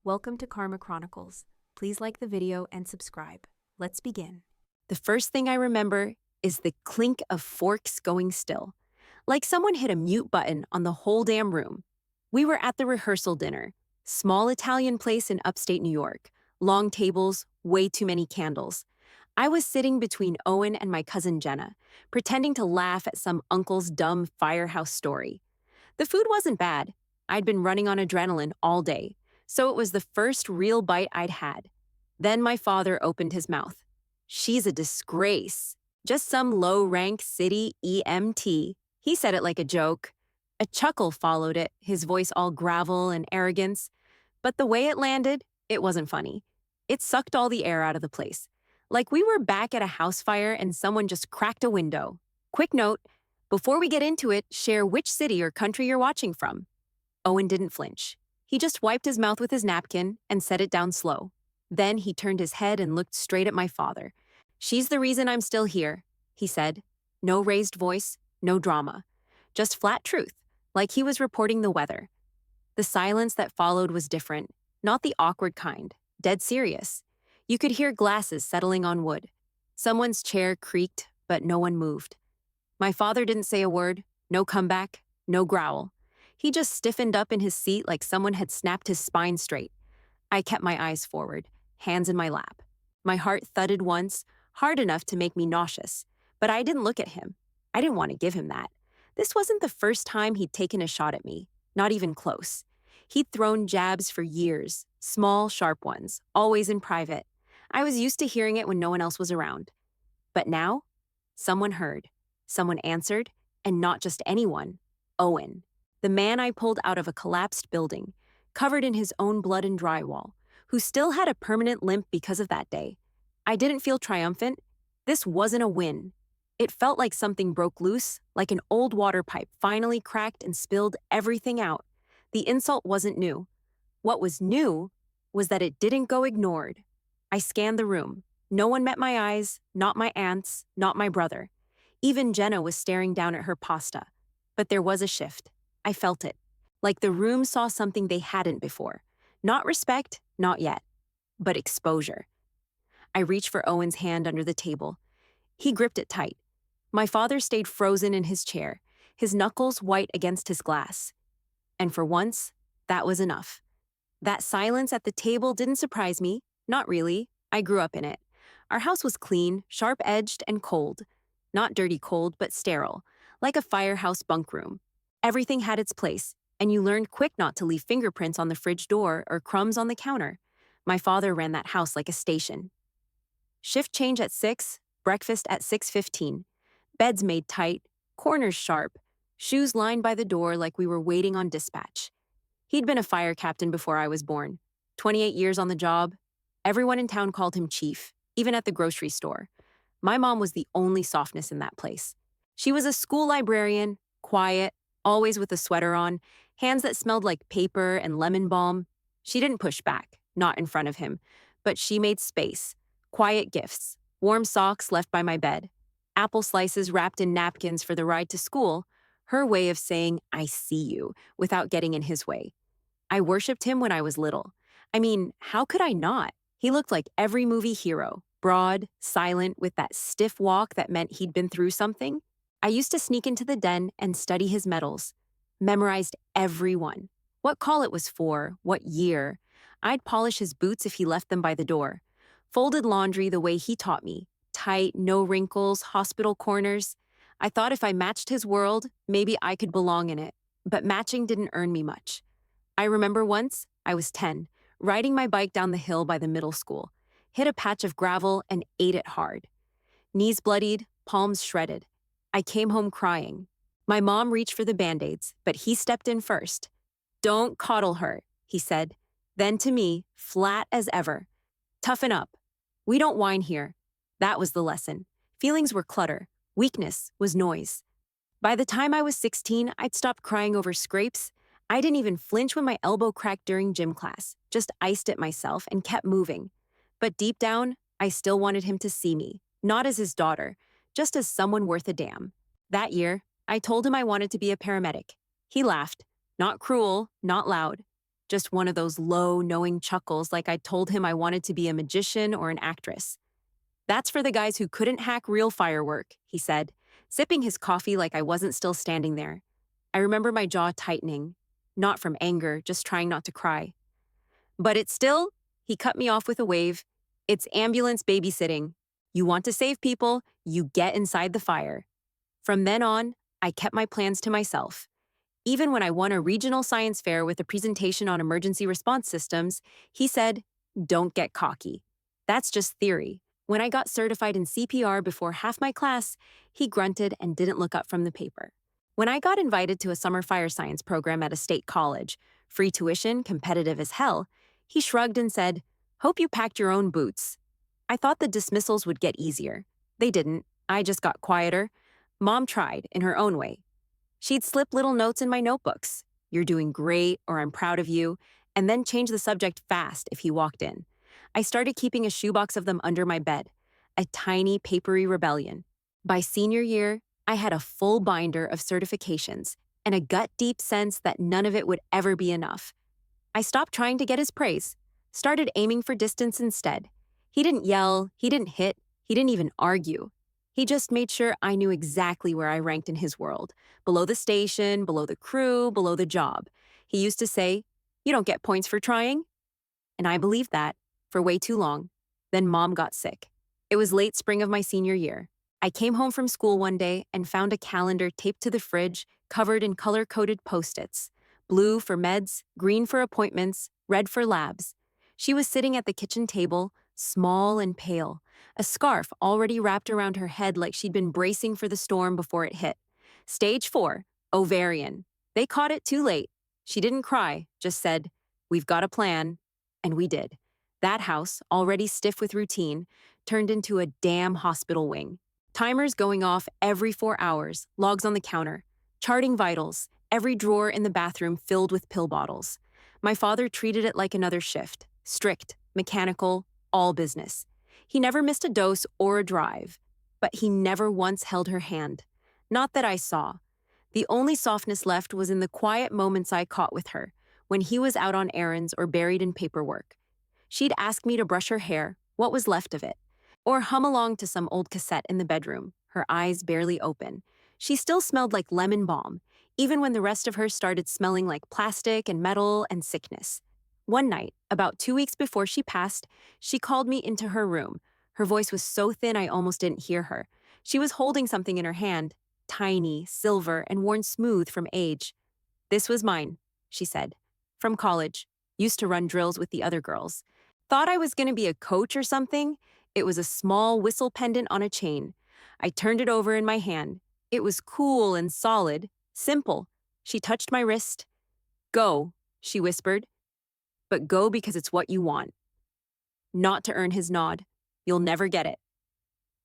Welcome to Karma Chronicles. Please like the video and subscribe. Let's begin. The first thing I remember is the clink of forks going still, like someone hit a mute button on the whole damn room. We were at the rehearsal dinner, small Italian place in upstate New York, long tables, way too many candles. I was sitting between Owen and my cousin Jenna, pretending to laugh at some uncle's dumb firehouse story. The food wasn't bad. I'd been running on adrenaline all day, so it was the first real bite I'd had. Then my father opened his mouth. "She's a disgrace. Just some low-rank city EMT." He said it like a joke. A chuckle followed it, his voice all gravel and arrogance. But the way it landed, it wasn't funny. It sucked all the air out of the place. Like we were back at a house fire and someone just cracked a window. Quick note, before we get into it, share which city or country you're watching from. Owen didn't flinch. He just wiped his mouth with his napkin and set it down slow. Then he turned his head and looked straight at my father. "She's the reason I'm still here," he said. No raised voice, no drama. Just flat truth, like he was reporting the weather. The silence that followed was different, not the awkward kind, dead serious. You could hear glasses settling on wood. Someone's chair creaked, but no one moved. My father didn't say a word, no comeback, no growl. He just stiffened up in his seat like someone had snapped his spine straight. I kept my eyes forward, hands in my lap. My heart thudded once, hard enough to make me nauseous. But I didn't look at him. I didn't want to give him that. This wasn't the first time he'd taken a shot at me, not even close. He'd thrown jabs for years, small, sharp ones, always in private. I was used to hearing it when no one else was around. But now, someone heard, someone answered, and not just anyone, Owen. The man I pulled out of a collapsed building, covered in his own blood and drywall, who still had a permanent limp because of that day. I didn't feel triumphant. This wasn't a win. It felt like something broke loose, like an old water pipe finally cracked and spilled everything out. The insult wasn't new. What was new was that it didn't go ignored. I scanned the room. No one met my eyes, not my aunts, not my brother. Even Jenna was staring down at her pasta. But there was a shift. I felt it, like the room saw something they hadn't before. Not respect, not yet, but exposure. I reached for Owen's hand under the table. He gripped it tight. My father stayed frozen in his chair, his knuckles white against his glass. And for once, that was enough. That silence at the table didn't surprise me, not really. I grew up in it. Our house was clean, sharp-edged, and cold. Not dirty cold, but sterile, like a firehouse bunk room. Everything had its place, and you learned quick not to leave fingerprints on the fridge door or crumbs on the counter. My father ran that house like a station. Shift change at 6, breakfast at 6:15. Beds made tight, corners sharp, shoes lined by the door like we were waiting on dispatch. He'd been a fire captain before I was born. 28 years on the job. Everyone in town called him chief, even at the grocery store. My mom was the only softness in that place. She was a school librarian, quiet, always with a sweater on, hands that smelled like paper and lemon balm. She didn't push back, not in front of him, but she made space. Quiet gifts, warm socks left by my bed, apple slices wrapped in napkins for the ride to school, her way of saying, "I see you," without getting in his way. I worshipped him when I was little. I mean, how could I not? He looked like every movie hero, broad, silent, with that stiff walk that meant he'd been through something. I used to sneak into the den and study his medals. Memorized every one. What call it was for, what year. I'd polish his boots if he left them by the door. Folded laundry the way he taught me. Tight, no wrinkles, hospital corners. I thought if I matched his world, maybe I could belong in it. But matching didn't earn me much. I remember once, I was 10, riding my bike down the hill by the middle school. Hit a patch of gravel and ate it hard. Knees bloodied, palms shredded. I came home crying. My mom reached for the Band-Aids, but he stepped in first. "Don't coddle her," he said. Then to me, flat as ever, "Toughen up. We don't whine here." That was the lesson. Feelings were clutter. Weakness was noise. By the time I was 16, I'd stopped crying over scrapes. I didn't even flinch when my elbow cracked during gym class, just iced it myself and kept moving. But deep down, I still wanted him to see me, not as his daughter, just as someone worth a damn. That year, I told him I wanted to be a paramedic. He laughed. Not cruel, not loud. just one of those low, knowing chuckles like I told him I wanted to be a magician or an actress. That's for the guys who couldn't hack real firework, he said, sipping his coffee like I wasn't still standing there. I remember my jaw tightening, not from anger, just trying not to cry. But it's still, he cut me off with a wave. It's ambulance babysitting. You want to save people, you get inside the fire. From then on, I kept my plans to myself. Even when I won a regional science fair with a presentation on emergency response systems, he said, "Don't get cocky. That's just theory." When I got certified in CPR before half my class, he grunted and didn't look up from the paper. When I got invited to a summer fire science program at a state college, free tuition, competitive as hell, he shrugged and said, "Hope you packed your own boots." I thought the dismissals would get easier. They didn't. I just got quieter. Mom tried, in her own way. She'd slip little notes in my notebooks. "You're doing great," or "I'm proud of you," and then change the subject fast if he walked in. I started keeping a shoebox of them under my bed, a tiny, papery rebellion. By senior year, I had a full binder of certifications and a gut-deep sense that none of it would ever be enough. I stopped trying to get his praise, started aiming for distance instead. He didn't yell, he didn't hit, he didn't even argue. He just made sure I knew exactly where I ranked in his world, below the station, below the crew, below the job. He used to say, "You don't get points for trying." And I believed that for way too long. Then Mom got sick. It was late spring of my senior year. I came home from school one day and found a calendar taped to the fridge covered in color-coded Post-its. Blue for meds, green for appointments, red for labs. She was sitting at the kitchen table, small and pale, a scarf already wrapped around her head like she'd been bracing for the storm before it hit. Stage 4, ovarian. They caught it too late. She didn't cry, just said, "We've got a plan." And we did. That house, already stiff with routine, turned into a damn hospital wing. Timers going off every 4 hours, logs on the counter, charting vitals, every drawer in the bathroom filled with pill bottles. My father treated it like another shift, strict, mechanical, all business. He never missed a dose or a drive, but he never once held her hand. Not that I saw. The only softness left was in the quiet moments I caught with her, when he was out on errands or buried in paperwork. She'd ask me to brush her hair, what was left of it, or hum along to some old cassette in the bedroom, her eyes barely open. She still smelled like lemon balm, even when the rest of her started smelling like plastic and metal and sickness. One night, about 2 weeks before she passed, she called me into her room. Her voice was so thin I almost didn't hear her. She was holding something in her hand, tiny, silver, and worn smooth from age. "This was mine," she said. "From college. Used to run drills with the other girls. Thought I was going to be a coach or something. It was a small whistle pendant on a chain. I turned it over in my hand. It was cool and solid, simple." She touched my wrist. "Go," she whispered. "But go because it's what you want." Not to earn his nod. "You'll never get it."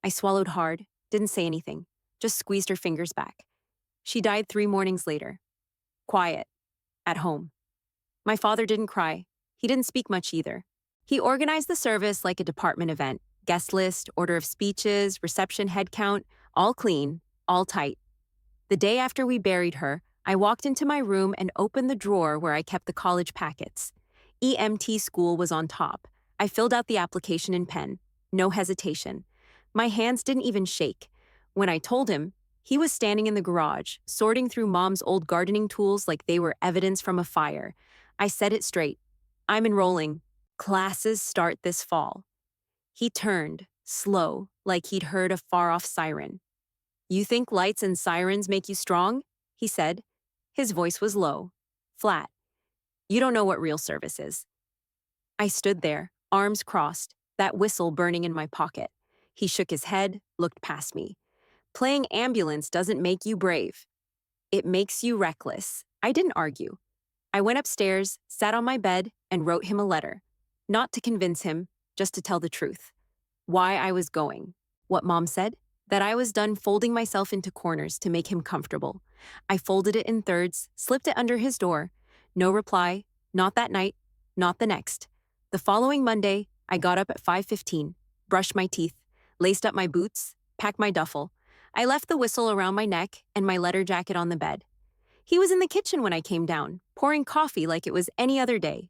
I swallowed hard, didn't say anything, just squeezed her fingers back. She died 3 mornings later. Quiet. At home. My father didn't cry. He didn't speak much either. He organized the service like a department event. Guest list, order of speeches, reception head count, all clean, all tight. The day after we buried her, I walked into my room and opened the drawer where I kept the college packets. EMT school was on top. I filled out the application in pen. No hesitation. My hands didn't even shake. When I told him, he was standing in the garage, sorting through Mom's old gardening tools like they were evidence from a fire. I said it straight. "I'm enrolling. Classes start this fall." He turned, slow, like he'd heard a far-off siren. "You think lights and sirens make you strong?" he said. His voice was low, flat. "You don't know what real service is." I stood there, arms crossed, that whistle burning in my pocket. He shook his head, looked past me. "Playing ambulance doesn't make you brave. It makes you reckless." I didn't argue. I went upstairs, sat on my bed, and wrote him a letter. Not to convince him, just to tell the truth. Why I was going. What Mom said? That I was done folding myself into corners to make him comfortable. I folded it in thirds, slipped it under his door. No reply, not that night, not the next. The following Monday, I got up at 5:15, brushed my teeth, laced up my boots, packed my duffel. I left the whistle around my neck and my letter jacket on the bed. He was in the kitchen when I came down, pouring coffee like it was any other day.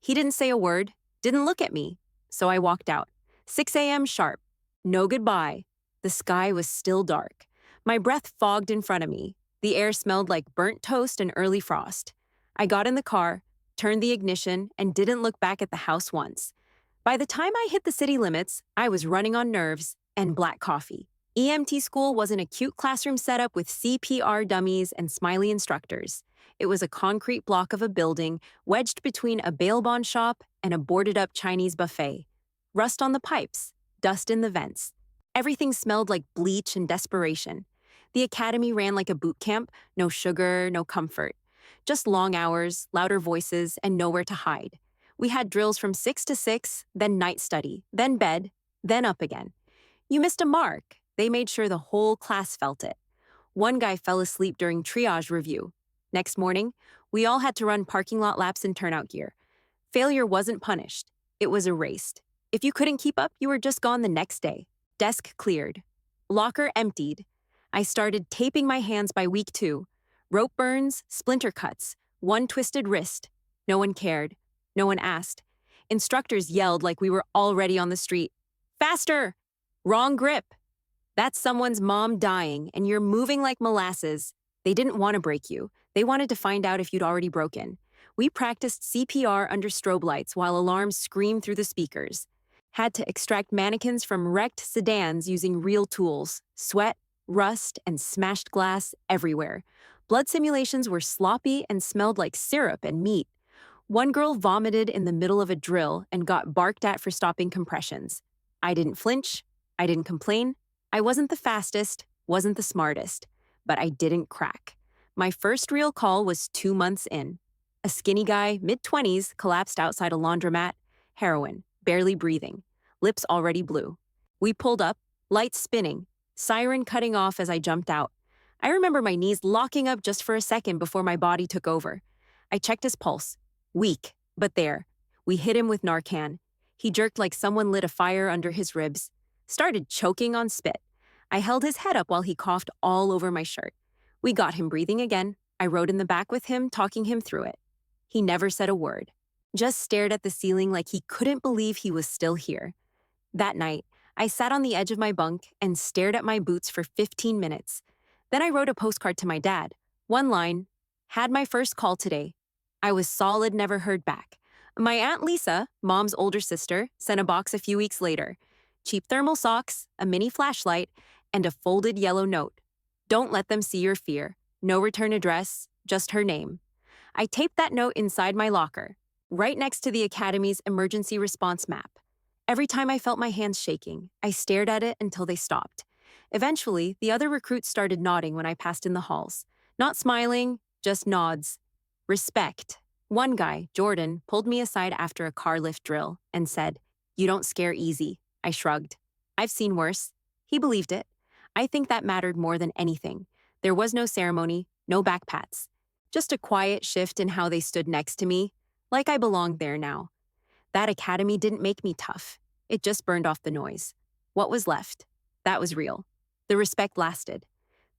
He didn't say a word, didn't look at me, so I walked out. 6 a.m. sharp. No goodbye. The sky was still dark. My breath fogged in front of me. The air smelled like burnt toast and early frost. I got in the car, turned the ignition, and didn't look back at the house once. By the time I hit the city limits, I was running on nerves and black coffee. EMT school wasn't a cute classroom setup with CPR dummies and smiley instructors. It was a concrete block of a building wedged between a bail bond shop and a boarded-up Chinese buffet. Rust on the pipes, dust in the vents. Everything smelled like bleach and desperation. The academy ran like a boot camp, no sugar, no comfort. Just long hours, louder voices, and nowhere to hide. We had drills from 6 to 6, then night study, then bed, then up again. You missed a mark. They made sure the whole class felt it. One guy fell asleep during triage review. Next morning, we all had to run parking lot laps in turnout gear. Failure wasn't punished. It was erased. If you couldn't keep up, you were just gone the next day. Desk cleared. Locker emptied. I started taping my hands by week 2. Rope burns, splinter cuts, one twisted wrist. No one cared. No one asked. Instructors yelled like we were already on the street. Faster! Wrong grip. That's someone's mom dying, and you're moving like molasses. They didn't want to break you. They wanted to find out if you'd already broken. We practiced CPR under strobe lights while alarms screamed through the speakers. Had to extract mannequins from wrecked sedans using real tools. Sweat, rust, and smashed glass everywhere. Blood simulations were sloppy and smelled like syrup and meat. One girl vomited in the middle of a drill and got barked at for stopping compressions. I didn't flinch. I didn't complain. I wasn't the fastest, wasn't the smartest, but I didn't crack. My first real call was 2 months in. A skinny guy, mid-20s, collapsed outside a laundromat, heroin, barely breathing, lips already blue. We pulled up, lights spinning, siren cutting off as I jumped out. I remember my knees locking up just for a second before my body took over. I checked his pulse. Weak, but there. We hit him with Narcan. He jerked like someone lit a fire under his ribs. Started choking on spit. I held his head up while he coughed all over my shirt. We got him breathing again. I rode in the back with him, talking him through it. He never said a word, just stared at the ceiling like he couldn't believe he was still here. That night, I sat on the edge of my bunk and stared at my boots for 15 minutes. Then I wrote a postcard to my dad. One line, "Had my first call today." I was solid, never heard back. My Aunt Lisa, Mom's older sister, sent a box a few weeks later. Cheap thermal socks, a mini flashlight, and a folded yellow note. Don't let them see your fear. No return address, just her name. I taped that note inside my locker, right next to the Academy's emergency response map. Every time I felt my hands shaking, I stared at it until they stopped. Eventually, the other recruits started nodding when I passed in the halls. Not smiling, just nods. Respect. One guy, Jordan, pulled me aside after a car lift drill and said, "You don't scare easy." I shrugged. "I've seen worse." He believed it. I think that mattered more than anything. There was no ceremony, no backpats. Just a quiet shift in how they stood next to me, like I belonged there now. That academy didn't make me tough. It just burned off the noise. What was left? That was real. The respect lasted.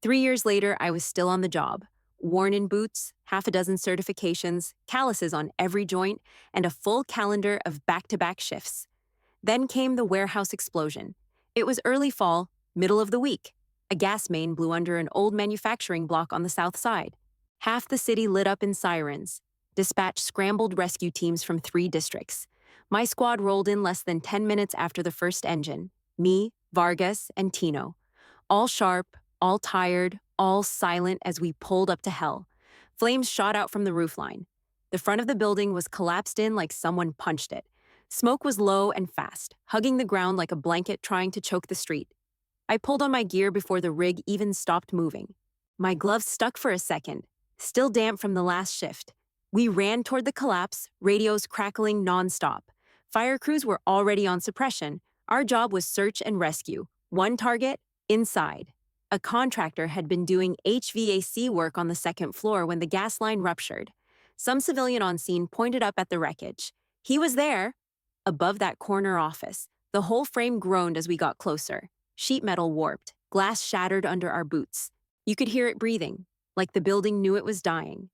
3 years later, I was still on the job. Worn-in boots, half a dozen certifications, calluses on every joint, and a full calendar of back-to-back shifts. Then came the warehouse explosion. It was early fall, middle of the week. A gas main blew under an old manufacturing block on the south side. Half the city lit up in sirens. Dispatch scrambled rescue teams from 3 districts. My squad rolled in less than 10 minutes after the first engine. Me, Vargas, and Tino. All sharp, all tired, all silent as we pulled up to hell. Flames shot out from the roofline. The front of the building was collapsed in like someone punched it. Smoke was low and fast, hugging the ground like a blanket trying to choke the street. I pulled on my gear before the rig even stopped moving. My gloves stuck for a second, still damp from the last shift. We ran toward the collapse, radios crackling nonstop. Fire crews were already on suppression. Our job was search and rescue. One target, inside. A contractor had been doing HVAC work on the second floor when the gas line ruptured. Some civilian on scene pointed up at the wreckage. He was there. Above that corner office, the whole frame groaned as we got closer. Sheet metal warped, glass shattered under our boots. You could hear it breathing. like the building knew it was dying.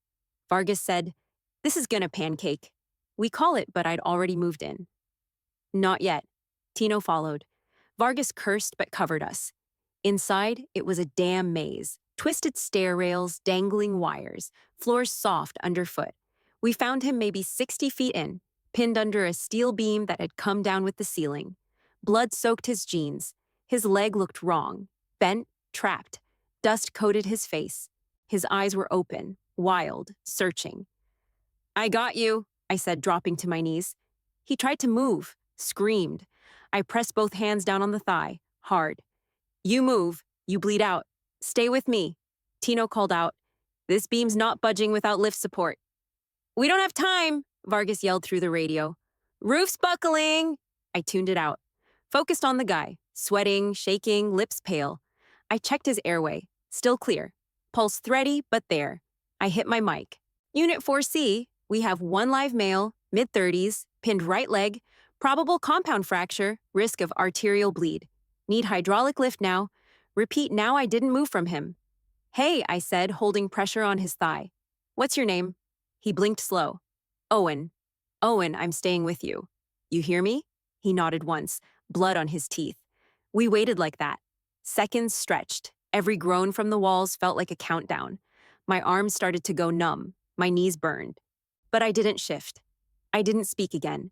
Vargas said, "This is gonna pancake." We call it, but I'd already moved in. Not yet. Tino followed. Vargas cursed but covered us. Inside, it was a damn maze. Twisted stair rails, dangling wires, floors soft underfoot. We found him maybe 60 feet in, pinned under a steel beam that had come down with the ceiling. Blood soaked his jeans. His leg looked wrong, bent, trapped. Dust coated his face. His eyes were open, wild, searching. "I got you," I said, dropping to my knees. He tried to move, screamed. I pressed both hands down on the thigh, hard. "You move, you bleed out. Stay with me." Tino called out, "This beam's not budging without lift support." "We don't have time," Vargas yelled through the radio. "Roof's buckling." I tuned it out. Focused on the guy, sweating, shaking, lips pale. I checked his airway, still clear. Pulse thready, but there. I hit my mic. "Unit 4C, we have one live male, mid-30s, pinned right leg, probable compound fracture, risk of arterial bleed. Need hydraulic lift now. Repeat now I didn't move from him." "Hey," I said, holding pressure on his thigh. "What's your name?" He blinked slow. "Owen." "Owen, I'm staying with you. You hear me?" He nodded once, blood on his teeth. We waited like that. Seconds stretched. Every groan from the walls felt like a countdown. My arms started to go numb. My knees burned. But I didn't shift. I didn't speak again.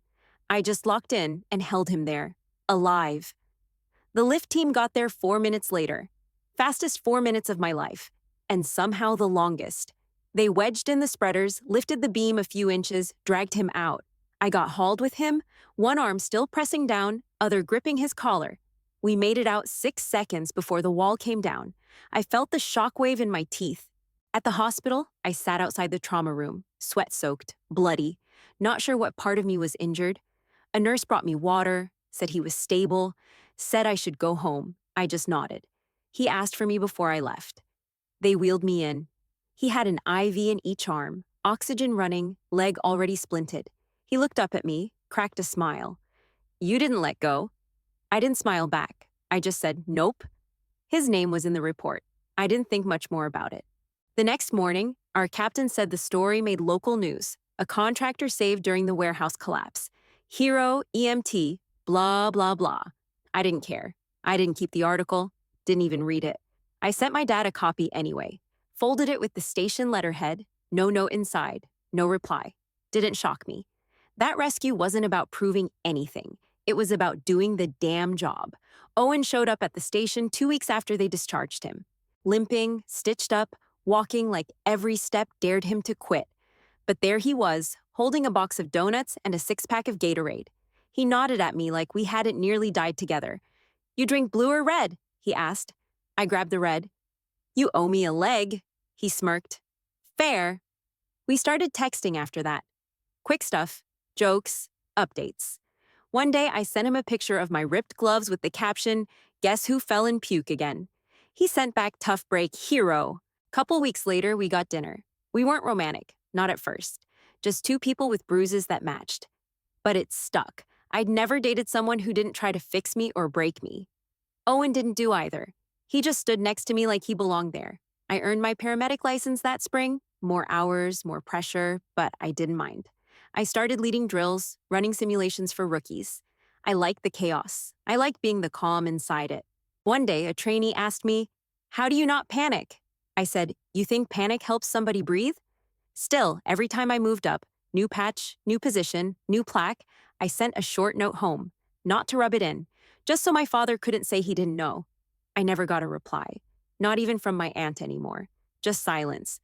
I just locked in and held him there, alive. The lift team got there 4 minutes later. Fastest 4 minutes of my life. And somehow the longest. They wedged in the spreaders, lifted the beam a few inches, dragged him out. I got hauled with him, one arm still pressing down, other gripping his collar. We made it out 6 seconds before the wall came down. I felt the shockwave in my teeth. At the hospital, I sat outside the trauma room, sweat-soaked, bloody, not sure what part of me was injured. A nurse brought me water, said he was stable, said I should go home. I just nodded. He asked for me before I left. They wheeled me in. He had an IV in each arm, oxygen running, leg already splinted. He looked up at me, cracked a smile. "You didn't let go." I didn't smile back. I just said, "Nope." His name was in the report. I didn't think much more about it. The next morning, our captain said the story made local news. A contractor saved during the warehouse collapse. Hero, EMT, blah, blah, blah. I didn't care. I didn't keep the article, didn't even read it. I sent my dad a copy anyway. Folded it with the station letterhead, no note inside, no reply. Didn't shock me. That rescue wasn't about proving anything. It was about doing the damn job. Owen showed up at the station 2 weeks after they discharged him. Limping, stitched up, walking like every step dared him to quit. But there he was, holding a box of donuts and a 6-pack of Gatorade. He nodded at me like we hadn't nearly died together. "You drink blue or red?" he asked. I grabbed the red. "You owe me a leg," he smirked. "Fair." We started texting after that. Quick stuff, jokes, updates. One day I sent him a picture of my ripped gloves with the caption, "Guess who fell in puke again?" He sent back tough break, hero. Couple weeks later, we got dinner. We weren't romantic, not at first. Just two people with bruises that matched. But it stuck. I'd never dated someone who didn't try to fix me or break me. Owen didn't do either. He just stood next to me like he belonged there. I earned my paramedic license that spring. More hours, more pressure, but I didn't mind. I started leading drills, running simulations for rookies. I liked the chaos. I liked being the calm inside it. One day, a trainee asked me, "How do you not panic?" I said, "You think panic helps somebody breathe?" Still, every time I moved up, new patch, new position, new plaque, I sent a short note home, not to rub it in, just so my father couldn't say he didn't know. I never got a reply, not even from my aunt anymore, just silence.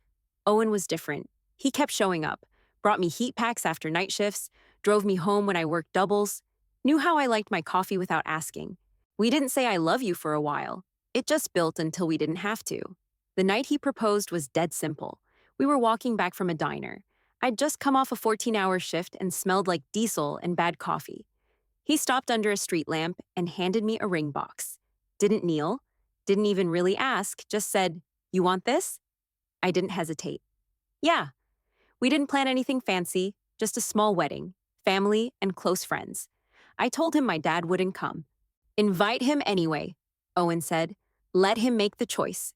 Owen was different. He kept showing up, brought me heat packs after night shifts, drove me home when I worked doubles, knew how I liked my coffee without asking. We didn't say I love you for a while. It just built until we didn't have to. The night he proposed was dead simple. We were walking back from a diner. I'd just come off a 14-hour shift and smelled like diesel and bad coffee. He stopped under a street lamp and handed me a ring box. Didn't kneel, didn't even really ask, just said, "You want this?" I didn't hesitate. Yeah. We didn't plan anything fancy, just a small wedding, family and close friends. I told him my dad wouldn't come. "Invite him anyway," Owen said. "Let him make the choice."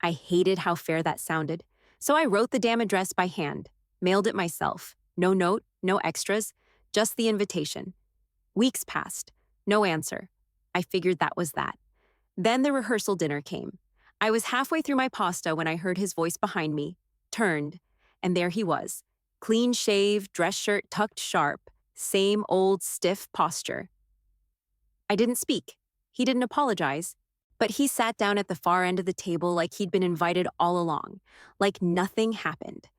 I hated how fair that sounded, so I wrote the damn address by hand, mailed it myself. No note, no extras, just the invitation. Weeks passed. No answer. I figured that was that. Then the rehearsal dinner came. I was halfway through my pasta when I heard his voice behind me, turned, and there he was. Clean shaved, dress shirt tucked sharp, same old stiff posture. I didn't speak. He didn't apologize. But he sat down at the far end of the table like he'd been invited all along, like nothing happened.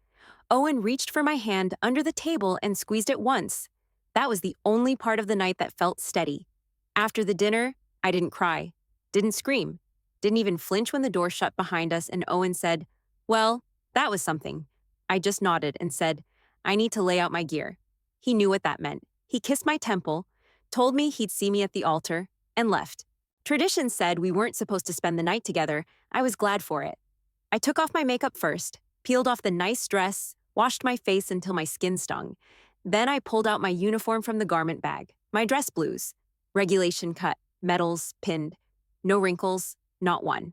Owen reached for my hand under the table and squeezed it once. That was the only part of the night that felt steady. After the dinner, I didn't cry, didn't scream, didn't even flinch when the door shut behind us and Owen said, "Well, that was something." I just nodded and said, "I need to lay out my gear." He knew what that meant. He kissed my temple, told me he'd see me at the altar, and left. Tradition said we weren't supposed to spend the night together. I was glad for it. I took off my makeup first, peeled off the nice dress, washed my face until my skin stung. Then I pulled out my uniform from the garment bag, my dress blues. Regulation cut, medals, pinned. No wrinkles, not one.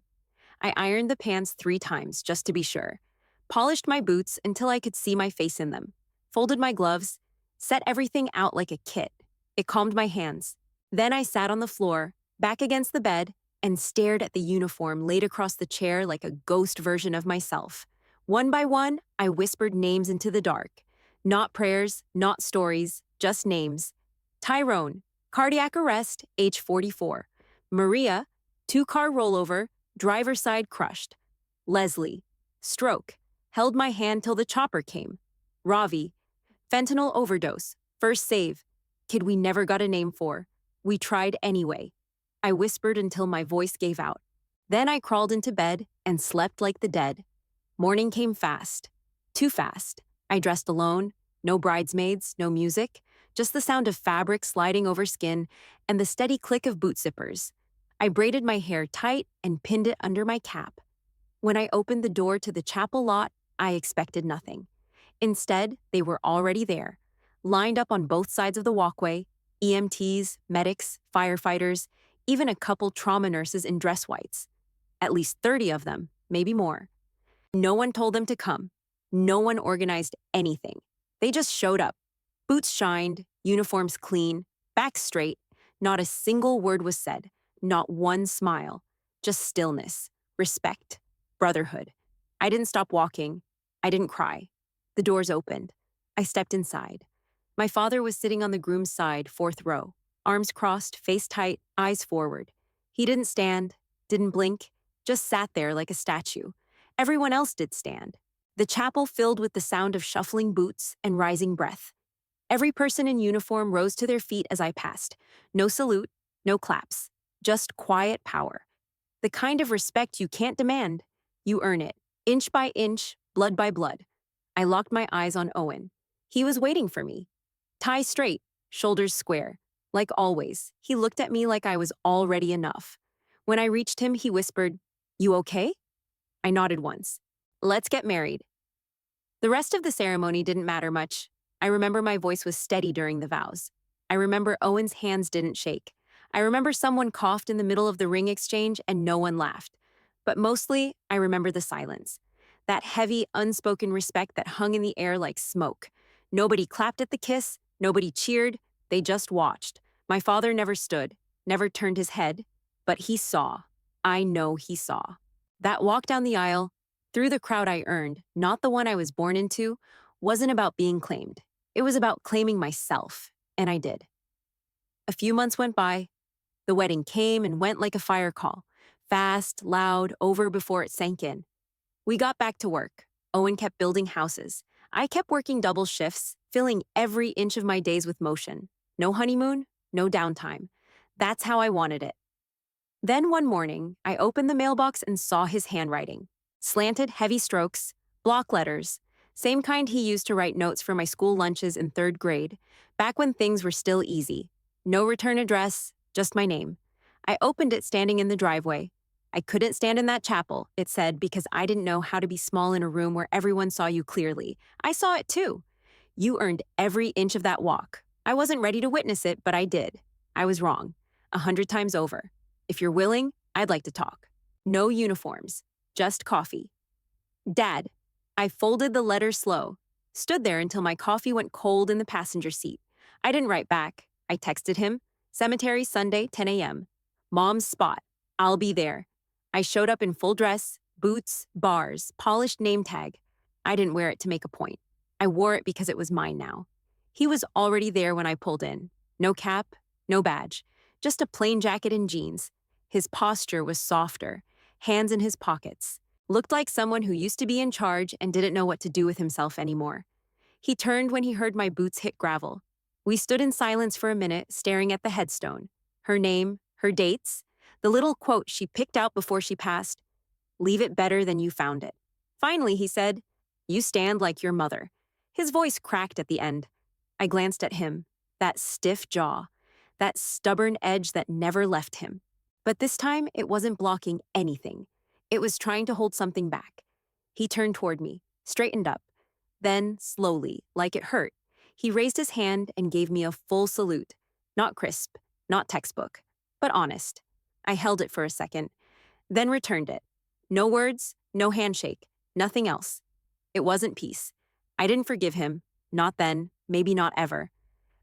I ironed the pants 3 times just to be sure. Polished my boots until I could see my face in them. Folded my gloves, set everything out like a kit. It calmed my hands. Then I sat on the floor, back against the bed, and stared at the uniform laid across the chair like a ghost version of myself. One by one, I whispered names into the dark. Not prayers, not stories, just names. Tyrone, cardiac arrest, age 44. Maria, 2-car rollover, driver's side crushed. Leslie, stroke, held my hand till the chopper came. Ravi, fentanyl overdose, first save, kid we never got a name for. We tried anyway. I whispered until my voice gave out. Then I crawled into bed and slept like the dead. Morning came fast. Too fast. I dressed alone, no bridesmaids, no music, just the sound of fabric sliding over skin and the steady click of boot zippers. I braided my hair tight and pinned it under my cap. When I opened the door to the chapel lot, I expected nothing. Instead, they were already there, lined up on both sides of the walkway, EMTs, medics, firefighters, even a couple trauma nurses in dress whites. At least 30 of them, maybe more. No one told them to come. No one organized anything. They just showed up. Boots shined, uniforms clean, backs straight. Not a single word was said, not one smile. Just stillness, respect, brotherhood. I didn't stop walking. I didn't cry. The doors opened. I stepped inside. My father was sitting on the groom's side, 4th row, arms crossed, face tight, eyes forward. He didn't stand, didn't blink, just sat there like a statue. Everyone else did stand. The chapel filled with the sound of shuffling boots and rising breath. Every person in uniform rose to their feet as I passed. No salute, no claps, just quiet power. The kind of respect you can't demand. You earn it, inch by inch, blood by blood. I locked my eyes on Owen. He was waiting for me. Tie straight, shoulders square. Like always, he looked at me like I was already enough. When I reached him, he whispered, "You okay?" I nodded once. "Let's get married." The rest of the ceremony didn't matter much. I remember my voice was steady during the vows. I remember Owen's hands didn't shake. I remember someone coughed in the middle of the ring exchange and no one laughed. But mostly, I remember the silence. That heavy, unspoken respect that hung in the air like smoke. Nobody clapped at the kiss, nobody cheered, they just watched. My father never stood, never turned his head, but he saw. I know he saw. That walk down the aisle, through the crowd I earned, not the one I was born into, wasn't about being claimed. It was about claiming myself, and I did. A few months went by. The wedding came and went like a fire call. Fast, loud, over before it sank in. We got back to work. Owen kept building houses. I kept working double shifts, filling every inch of my days with motion. No honeymoon, no downtime. That's how I wanted it. Then one morning, I opened the mailbox and saw his handwriting. Slanted, heavy strokes, block letters, same kind he used to write notes for my school lunches in 3rd grade, back when things were still easy. No return address, just my name. I opened it standing in the driveway. I couldn't stand in that chapel, it said, because I didn't know how to be small in a room where everyone saw you clearly. I saw it too. You earned every inch of that walk. I wasn't ready to witness it, but I did. I was wrong. 100 times over. If you're willing, I'd like to talk. No uniforms. just coffee. Dad. I folded the letter slow, stood there until my coffee went cold in the passenger seat. I didn't write back. I texted him, cemetery Sunday, 10 a.m. Mom's spot. I'll be there. I showed up in full dress, boots, bars, polished name tag. I didn't wear it to make a point. I wore it because it was mine now. He was already there when I pulled in. No cap, no badge, just a plain jacket and jeans. His posture was softer, hands in his pockets. Looked like someone who used to be in charge and didn't know what to do with himself anymore. He turned when he heard my boots hit gravel. We stood in silence for a minute, staring at the headstone. Her name, her dates, the little quote she picked out before she passed. Leave it better than you found it. Finally, he said, "You stand like your mother." His voice cracked at the end. I glanced at him, that stiff jaw, that stubborn edge that never left him. But this time, it wasn't blocking anything. It was trying to hold something back. He turned toward me, straightened up. Then, slowly, like it hurt, he raised his hand and gave me a full salute. Not crisp, not textbook, but honest. I held it for a second, then returned it. No words, no handshake, nothing else. It wasn't peace. I didn't forgive him, not then, maybe not ever.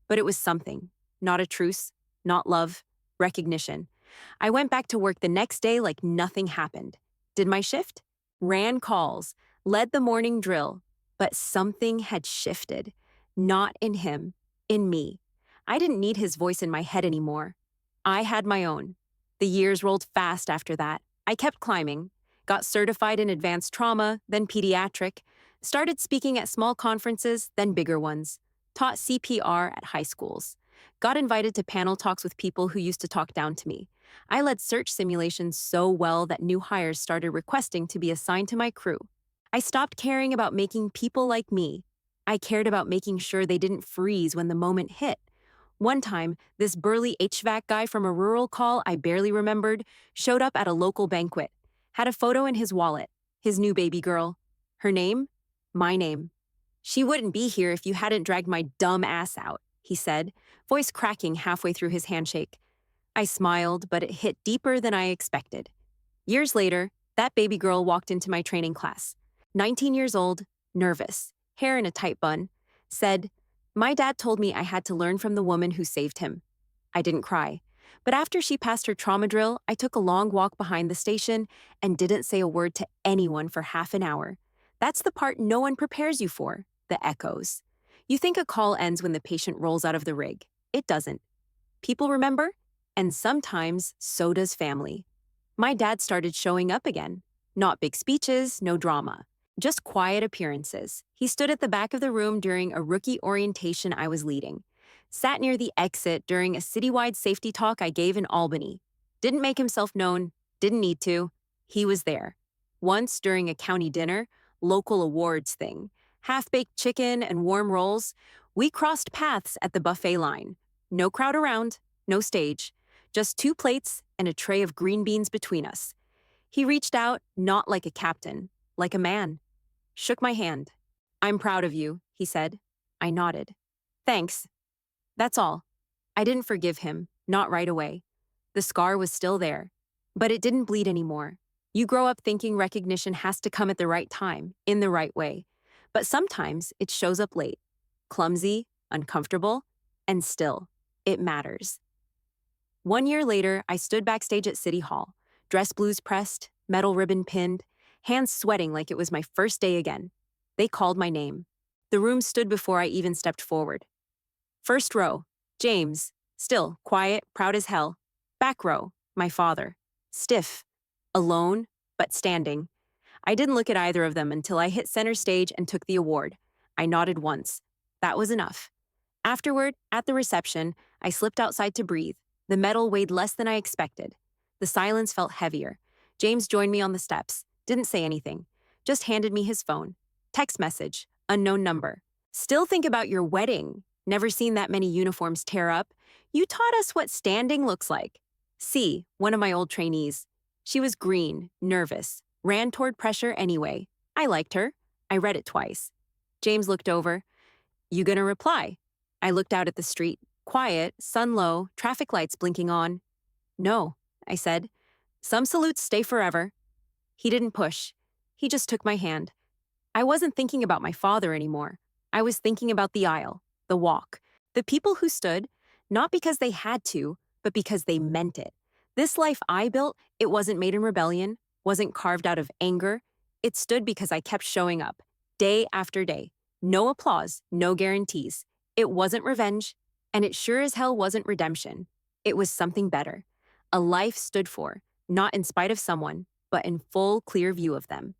But it was something, not a truce, not love, recognition. I went back to work the next day like nothing happened. Did my shift? Ran calls, led the morning drill. But something had shifted. Not in him, in me. I didn't need his voice in my head anymore. I had my own. The years rolled fast after that. I kept climbing, got certified in advanced trauma, then pediatric, started speaking at small conferences, then bigger ones, taught CPR at high schools, got invited to panel talks with people who used to talk down to me. I led search simulations so well that new hires started requesting to be assigned to my crew. I stopped caring about making people like me. I cared about making sure they didn't freeze when the moment hit. One time, this burly HVAC guy from a rural call I barely remembered showed up at a local banquet, had a photo in his wallet, his new baby girl. Her name? My name. "She wouldn't be here if you hadn't dragged my dumb ass out," he said, voice cracking halfway through his handshake. I smiled, but it hit deeper than I expected. Years later, that baby girl walked into my training class. 19 years old, nervous, hair in a tight bun, said, "My dad told me I had to learn from the woman who saved him." I didn't cry, but after she passed her trauma drill, I took a long walk behind the station and didn't say a word to anyone for half an hour. That's the part no one prepares you for, the echoes. You think a call ends when the patient rolls out of the rig. It doesn't. People remember, and sometimes so does family. My dad started showing up again. Not big speeches, no drama. Just quiet appearances. He stood at the back of the room during a rookie orientation I was leading. Sat near the exit during a citywide safety talk I gave in Albany. Didn't make himself known, didn't need to. He was there. Once during a county dinner, local awards thing, half-baked chicken and warm rolls, we crossed paths at the buffet line. No crowd around, no stage. Just 2 plates and a tray of green beans between us. He reached out, not like a captain, like a man. Shook my hand. "I'm proud of you," he said. I nodded. "Thanks." That's all. I didn't forgive him, not right away. The scar was still there, but it didn't bleed anymore. You grow up thinking recognition has to come at the right time, in the right way. But sometimes it shows up late, clumsy, uncomfortable, and still, it matters. 1 year later, I stood backstage at City Hall, dress blues pressed, metal ribbon pinned, hands sweating like it was my first day again. They called my name. The room stood before I even stepped forward. First row, James, still, quiet, proud as hell. Back row, my father, stiff, alone, but standing. I didn't look at either of them until I hit center stage and took the award. I nodded once. That was enough. Afterward, at the reception, I slipped outside to breathe. The medal weighed less than I expected. The silence felt heavier. James joined me on the steps, didn't say anything, just handed me his phone. Text message, unknown number. "Still think about your wedding. Never seen that many uniforms tear up. You taught us what standing looks like." C, one of my old trainees. She was green, nervous, ran toward pressure anyway. I liked her. I read it twice. James looked over. "You gonna reply?" I looked out at the street. Quiet, sun low, traffic lights blinking on. "No," I said. "Some salutes stay forever." He didn't push. He just took my hand. I wasn't thinking about my father anymore. I was thinking about the aisle, the walk, the people who stood, not because they had to, but because they meant it. This life I built, it wasn't made in rebellion, wasn't carved out of anger. It stood because I kept showing up, day after day. No applause, no guarantees. It wasn't revenge, and it sure as hell wasn't redemption. It was something better. A life stood for, not in spite of someone, but in full, clear view of them.